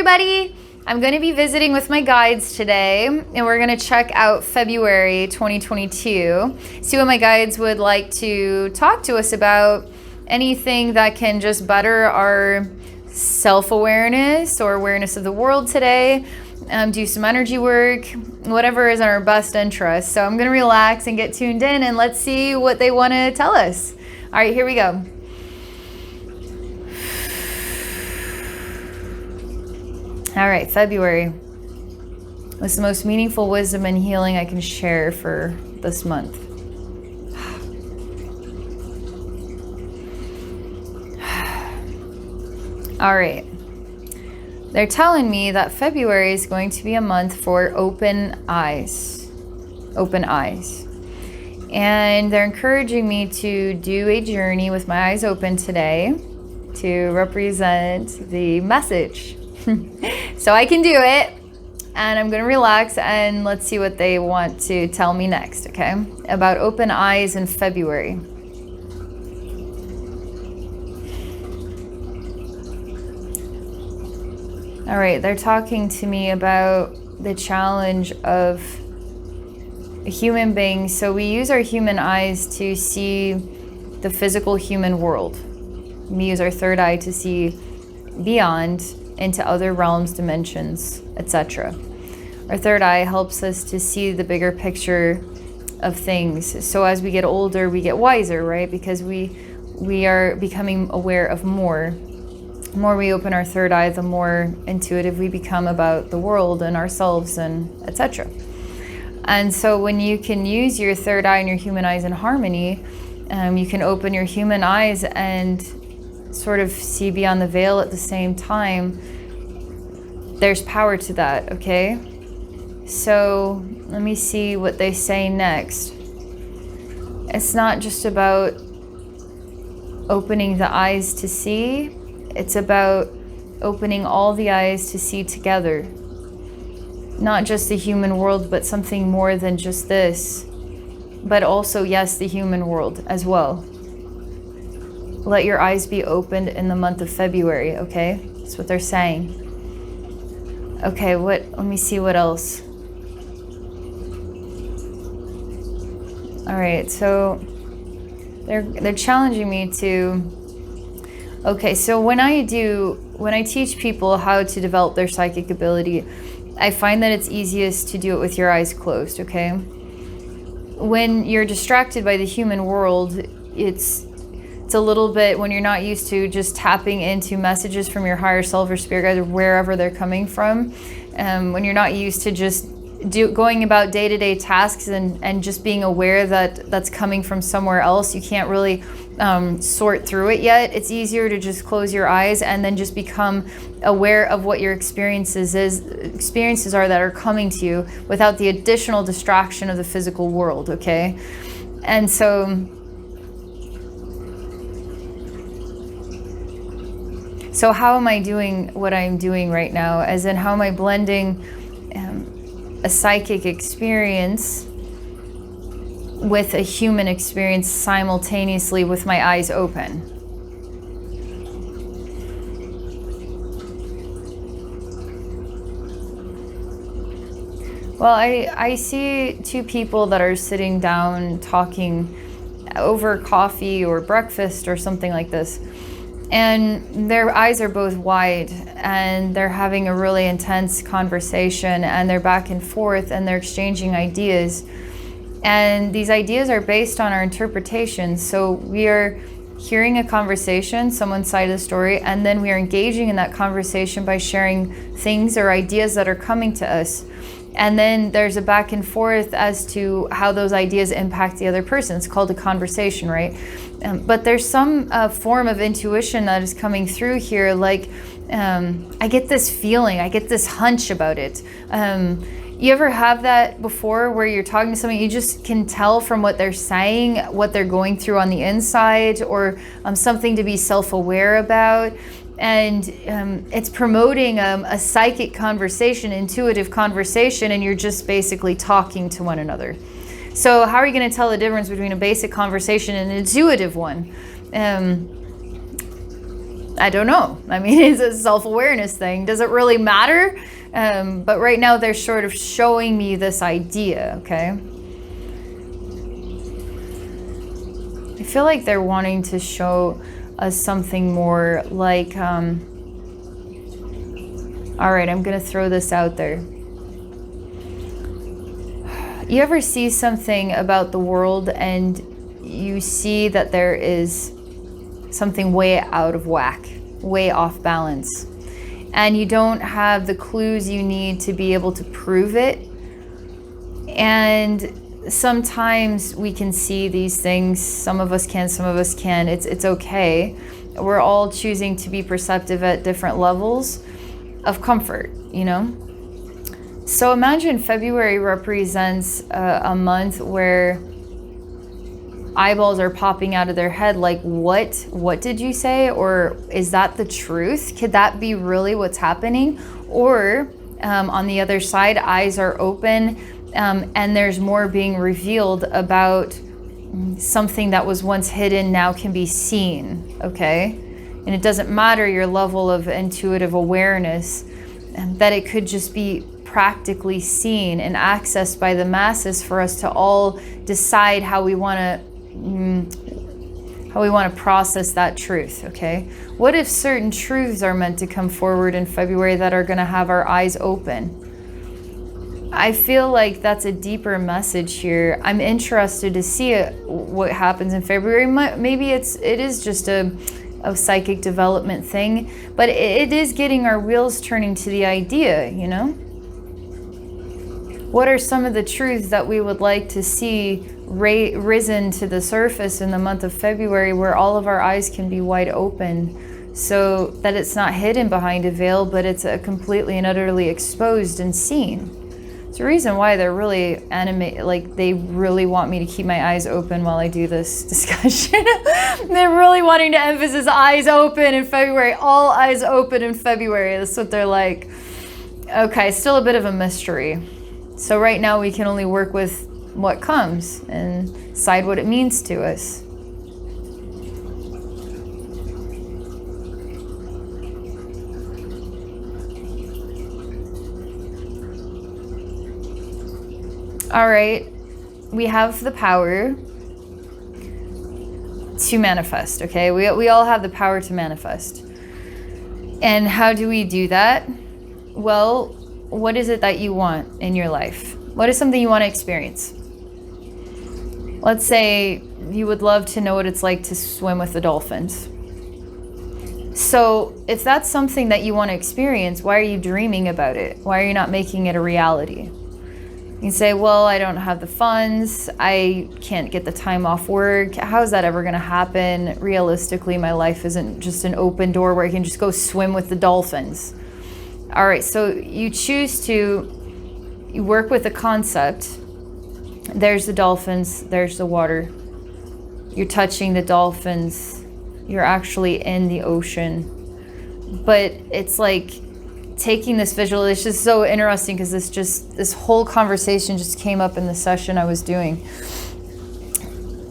everybody! I'm going to be visiting with my guides today, and we're going to check out February 2022, see what my guides would like to talk to us about, anything that can just better our self-awareness or awareness of the world today, do some energy work, whatever is in our best interest. So I'm going to relax and get tuned in, and let's see what they want to tell us. All right, here we go. All right, February. What's the most meaningful wisdom and healing I can share for this month? All right. They're telling me that February is going to be a month for open eyes. Open eyes. And they're encouraging me to do a journey with my eyes open today to represent the message. So I can do it, and I'm going to relax, and let's see what they want to tell me next, okay? About open eyes in February. All right, they're talking to me about the challenge of a human being. So we use our human eyes to see the physical human world. We use our third eye to see beyond into other realms, dimensions, etc. Our third eye helps us to see the bigger picture of things. So as we get older, we get wiser, right? Because we are becoming aware of more. The more we open our third eye, the more intuitive we become about the world and ourselves and etc. And so when you can use your third eye and your human eyes in harmony, you can open your human eyes and sort of see beyond the veil at the same time. There's power to that, okay? So let me see what they say next. It's not just about opening the eyes to see, it's about opening all the eyes to see together. Not just the human world, but something more than just this. But also, yes, the human world as well. Let your eyes be opened in the month of February, okay? That's what they're saying. Okay, let me see what else. All right, so they're challenging me to, okay, so when I teach people how to develop their psychic ability, I find that it's easiest to do it with your eyes closed, okay? When you're distracted by the human world, it's a little bit, when you're not used to just tapping into messages from your higher self or spirit guide or wherever they're coming from, when you're not used to just going about day-to-day tasks and just being aware that that's coming from somewhere else, you can't really sort through it yet. It's easier to just close your eyes and then just become aware of what your experiences are that are coming to you without the additional distraction of the physical world, okay? And so how am I doing what I'm doing right now? As in, how am I blending a psychic experience with a human experience simultaneously with my eyes open? Well, I see two people that are sitting down talking over coffee or breakfast or something like this. And their eyes are both wide, and they're having a really intense conversation, and they're back and forth, and they're exchanging ideas. And these ideas are based on our interpretations. So we are hearing a conversation, someone's side of the story, and then we are engaging in that conversation by sharing things or ideas that are coming to us. And then there's a back and forth as to how those ideas impact the other person. It's called a conversation, right? But there's some form of intuition that is coming through here. Like, I get this feeling, I get this hunch about it. You ever have that before where you're talking to someone, you just can tell from what they're saying, what they're going through on the inside, or something to be self-aware about? And it's promoting a psychic conversation, intuitive conversation, and you're just basically talking to one another. So how are you going to tell the difference between a basic conversation and an intuitive one? I don't know. I mean, it's a self-awareness thing. Does it really matter? But right now they're sort of showing me this idea, okay? I feel like they're wanting to show us something more like, all right, I'm gonna throw this out there. You ever see something about the world and you see that there is something way out of whack, way off balance, and you don't have the clues you need to be able to prove it? And sometimes we can see these things. Some of us can, some of us can. It's okay. We're all choosing to be perceptive at different levels of comfort, you know? So imagine February represents a month where eyeballs are popping out of their head like, what did you say? Or is that the truth? Could that be really what's happening? Or on the other side, eyes are open, and there's more being revealed about something that was once hidden now can be seen, okay? And it doesn't matter your level of intuitive awareness, that it could just be practically seen and accessed by the masses for us to all decide how we want to process that truth, okay? What if certain truths are meant to come forward in February that are going to have our eyes open? I feel like that's a deeper message here. I'm interested to see what happens in February. Maybe it is just a psychic development thing, but it is getting our wheels turning to the idea, you know? What are some of the truths that we would like to see risen to the surface in the month of February, where all of our eyes can be wide open, so that it's not hidden behind a veil, but it's completely and utterly exposed and seen? It's the reason why they're really animate, like they really want me to keep my eyes open while I do this discussion. They're really wanting to emphasize eyes open in February, all eyes open in February. That's what they're like. Okay, still a bit of a mystery. So right now we can only work with what comes and decide what it means to us. All right, we have the power to manifest, okay? We all have the power to manifest. And how do we do that? Well, what is it that you want in your life? What is something you want to experience? Let's say you would love to know what it's like to swim with the dolphins. So if that's something that you want to experience, why are you dreaming about it? Why are you not making it a reality? You can say, well, I don't have the funds. I can't get the time off work. How is that ever going to happen? Realistically, my life isn't just an open door where I can just go swim with the dolphins. All right, so you choose to work with the concept. There's the dolphins, there's the water. You're touching the dolphins. You're actually in the ocean. But it's like taking this visual, it's just so interesting because this whole conversation just came up in the session I was doing.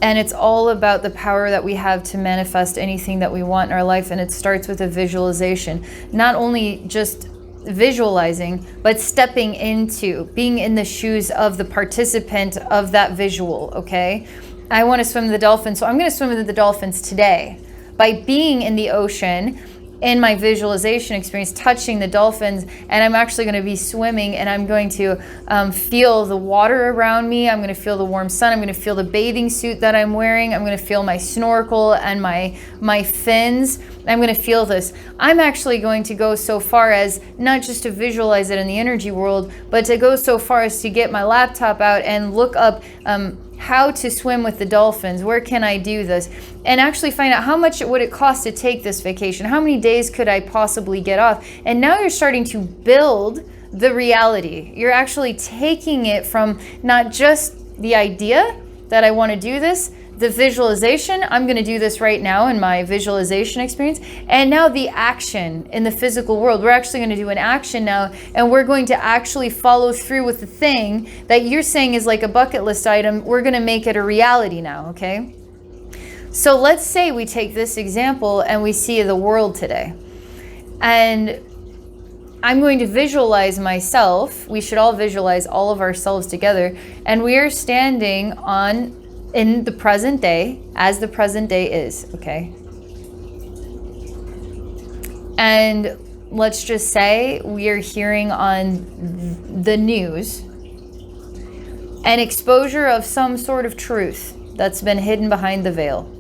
And it's all about the power that we have to manifest anything that we want in our life. And it starts with a visualization. Not only just visualizing, but stepping into, being in the shoes of the participant of that visual, okay? I want to swim with the dolphins, so I'm going to swim with the dolphins today. By being in the ocean, in my visualization experience, touching the dolphins, and I'm actually going to be swimming, and I'm going to feel the water around me. I'm going to feel the warm sun. I'm going to feel the bathing suit that I'm wearing. I'm going to feel my snorkel and my fins. I'm going to feel this. I'm actually going to go so far as not just to visualize it in the energy world, but to go so far as to get my laptop out and look up how to swim with the dolphins. Where can I do this? And actually find out how much would it cost to take this vacation? How many days could I possibly get off? And now you're starting to build the reality. You're actually taking it from not just the idea that I want to do this, the visualization, I'm going to do this right now in my visualization experience, and now the action in the physical world. We're actually going to do an action now, and we're going to actually follow through with the thing that you're saying is like a bucket list item. We're going to make it a reality now, okay? So let's say we take this example and we see the world today. And I'm going to visualize myself. We should all visualize all of ourselves together. And we are standing in the present day, as the present day is, okay? And let's just say we are hearing on the news an exposure of some sort of truth that's been hidden behind the veil,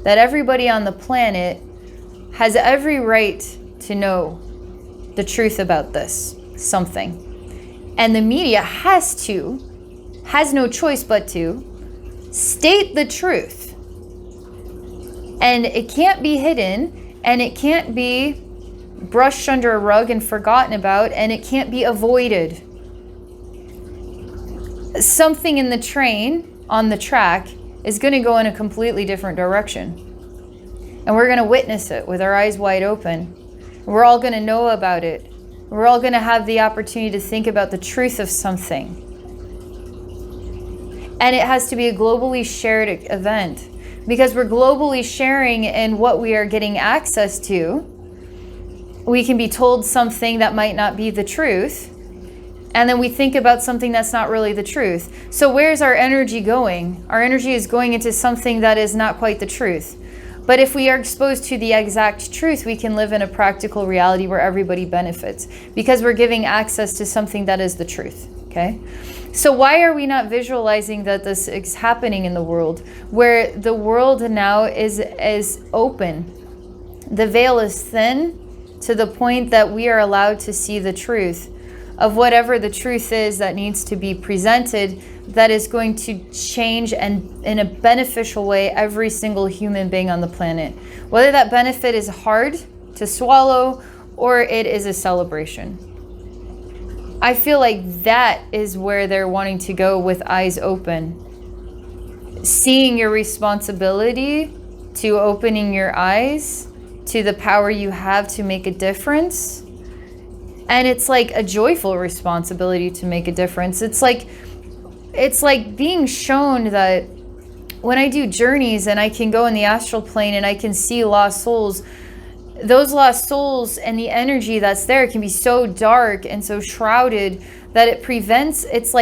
that everybody on the planet has every right to know the truth about this, something. And the media has no choice but to state the truth. And it can't be hidden, and it can't be brushed under a rug and forgotten about, and it can't be avoided. Something in the train, on the track, is going to go in a completely different direction. And we're going to witness it with our eyes wide open. We're all going to know about it. We're all going to have the opportunity to think about the truth of something. And it has to be a globally shared event, because we're globally sharing in what we are getting access to. We can be told something that might not be the truth, and then we think about something that's not really the truth. So where's our energy going? Our energy is going into something that is not quite the truth. But if we are exposed to the exact truth, we can live in a practical reality where everybody benefits, because we're giving access to something that is the truth, okay? So why are we not visualizing that this is happening in the world, where the world now is open? The veil is thin to the point that we are allowed to see the truth of whatever the truth is that needs to be presented, that is going to change and in a beneficial way every single human being on the planet. Whether that benefit is hard to swallow or it is a celebration. I feel like that is where they're wanting to go with eyes open. Seeing your responsibility to opening your eyes to the power you have to make a difference. And it's like a joyful responsibility to make a difference. It's like being shown that when I do journeys and I can go in the astral plane and I can see lost souls, those lost souls and the energy that's there can be so dark and so shrouded that it prevents, it's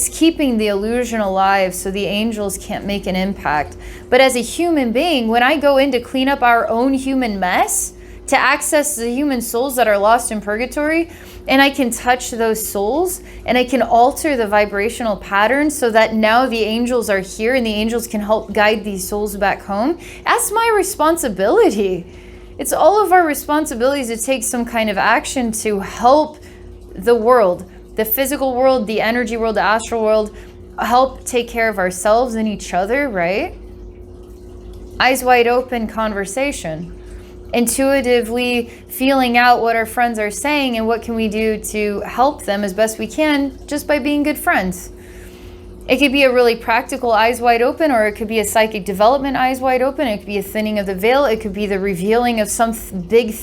keeping the illusion alive so the angels can't make an impact. But as a human being, when I go in to clean up our own human mess, to access the human souls that are lost in purgatory, and I can touch those souls and I can alter the vibrational pattern so that now the angels are here and the angels can help guide these souls back home. That's my responsibility. It's all of our responsibilities to take some kind of action to help the world, the physical world, the energy world, the astral world, help take care of ourselves and each other, right? Eyes wide open conversation. Intuitively feeling out what our friends are saying and what can we do to help them as best we can just by being good friends. It could be a really practical eyes wide open, or it could be a psychic development eyes wide open. It could be a thinning of the veil. It could be the revealing of some big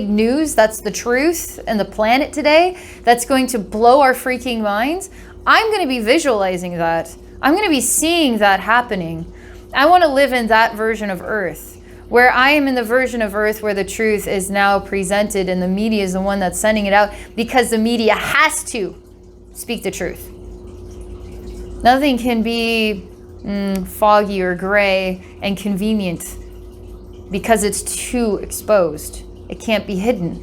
news that's the truth in the planet today that's going to blow our freaking minds. I'm going to be visualizing that. I'm going to be seeing that happening. I want to live in that version of Earth, where I am in the version of Earth where the truth is now presented and the media is the one that's sending it out, because the media has to speak the truth. Nothing can be foggy or gray and convenient because it's too exposed. It can't be hidden.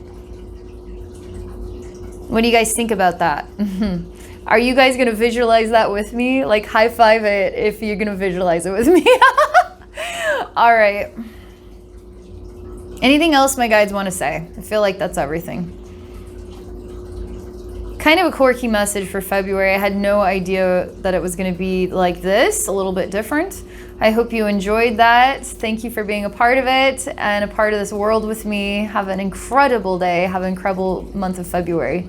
What do you guys think about that? Are you guys going to visualize that with me? Like, high five it if you're going to visualize it with me. All right. Anything else my guides want to say? I feel like that's everything. Kind of a quirky message for February. I had no idea that it was going to be like this, a little bit different. I hope you enjoyed that. Thank you for being a part of it and a part of this world with me. Have an incredible day. Have an incredible month of February.